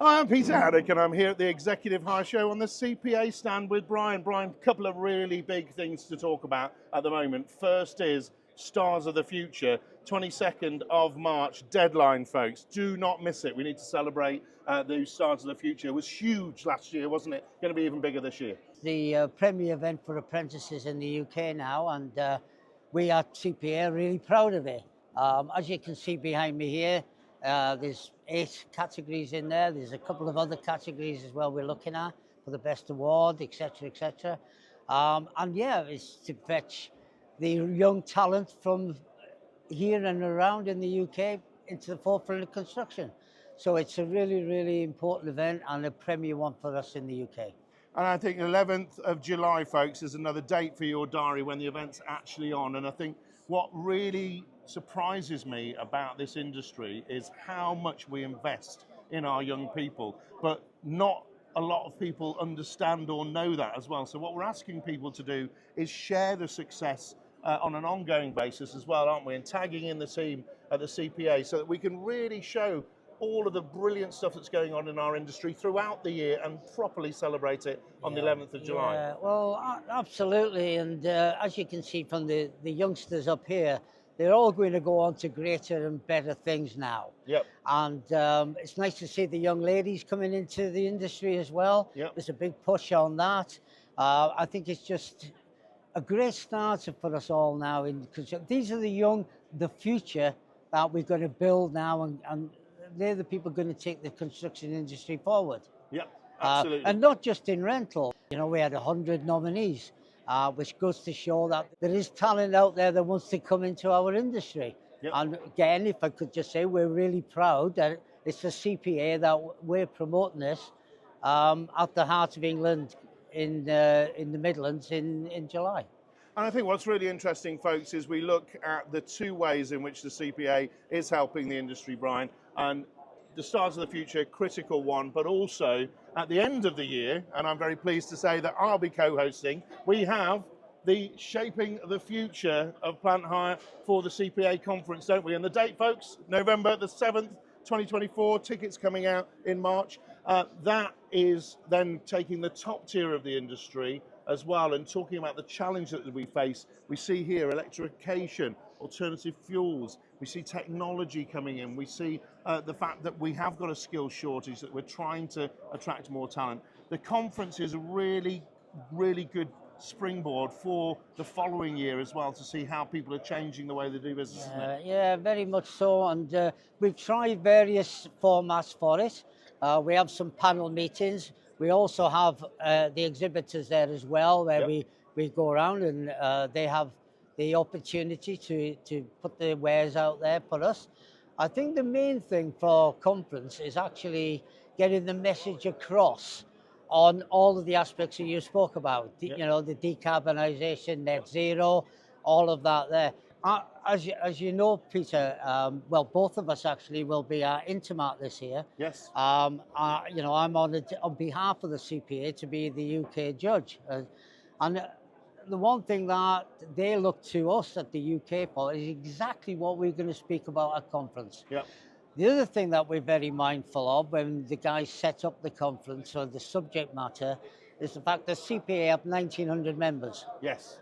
Hi, I'm Peter Haddock and I'm here at the Executive Hire Show on the CPA stand with Brian. Brian, a couple of really big things to talk about at the moment. First is Stars of the Future, 22nd of March, deadline, folks. Do not miss it. We need to celebrate the Stars of the Future. It was huge last year, wasn't it? Going to be even bigger this year. The premier event for apprentices in the UK now, and we at CPA are really proud of it. As you can see behind me here, there's 8 categories in there. There's a couple of other categories as well we're looking at for the best award, etc., etc. And yeah, it's to fetch the young talent from here and around in the UK into the forefront of construction. So it's a really, really important event and a premier one for us in the UK. And I think 11th of July, folks, is another date for your diary when the event's actually on. And I think what really surprises me about this industry is how much we invest in our young people, but not a lot of people understand or know that as well. So what we're asking people to do is share the success on an ongoing basis as well, aren't we? And tagging in the team at the CPA so that we can really show all of the brilliant stuff that's going on in our industry throughout the year and properly celebrate it on the 11th of July. Yeah, well, absolutely. And as you can see from the youngsters up here, they're all going to go on to greater and better things now. Yep. And it's nice to see the young ladies coming into the industry as well. Yep. There's a big push on that. I think it's just a great starter for us all now. Because these are the future that we're going to build now, and they're the people going to take the construction industry forward. Yeah, absolutely. And not just in rental. You know, we had 100 nominees, which goes to show that there is talent out there that wants to come into our industry. Yep. And again, if I could just say, we're really proud that it's the CPA that we're promoting this at the Heart of England in the Midlands in July. And I think what's really interesting, folks, is we look at the 2 ways in which the CPA is helping the industry, Brian, and the Stars of the Future, critical one, but also at the end of the year, and I'm very pleased to say that I'll be co-hosting, we have the Shaping the Future of Plant Hire for the CPA conference, don't we? And the date, folks, November the 7th, 2024, tickets coming out in March. That is then taking the top tier of the industry as well and talking about the challenge that we face. We see here electrification, alternative fuels, we see technology coming in, we see the fact that we have got a skills shortage, that we're trying to attract more talent. The conference is a really, really good springboard for the following year as well to see how people are changing the way they do business. Yeah, very much so, and we've tried various formats for it. We have some panel meetings. We also have the exhibitors there as well, where we go around and they have the opportunity to put their wares out there for us. I think the main thing for conference is actually getting the message across on all of the aspects that you spoke about. You know, the decarbonisation, net zero, all of that there. As you know, Peter, well, both of us actually will be at Intermart this year. Yes. You know, I'm on behalf of the CPA to be the UK judge. And the one thing that they look to us at the UK for is exactly what we're going to speak about at conference. Yep. The other thing that we're very mindful of when the guys set up the conference or the subject matter is the fact that CPA have 1,900 members. Yes.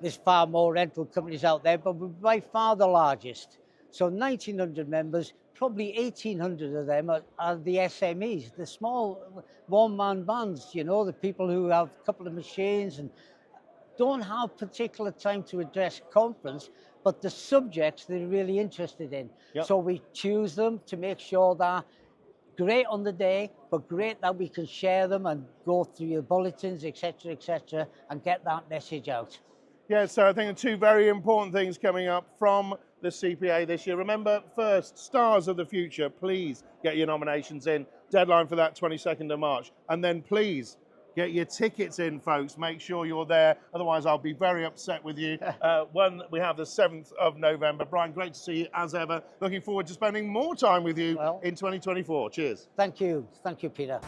There's far more rental companies out there, but we're by far the largest. So 1,900 members, probably 1,800 of them are the SMEs, the small one-man bands, you know, the people who have a couple of machines and don't have particular time to address conference, but the subjects they're really interested in. Yep. So we choose them to make sure that great on the day, but great that we can share them and go through your bulletins, etc., and get that message out. Yeah, so I think 2 very important things coming up from the CPA this year. Remember, first, Stars of the Future, please get your nominations in. Deadline for that 22nd of March. And then please get your tickets in, folks. Make sure you're there. Otherwise, I'll be very upset with you. We have the 7th of November. Brian, great to see you as ever. Looking forward to spending more time with you in 2024. Cheers. Thank you. Thank you, Peter.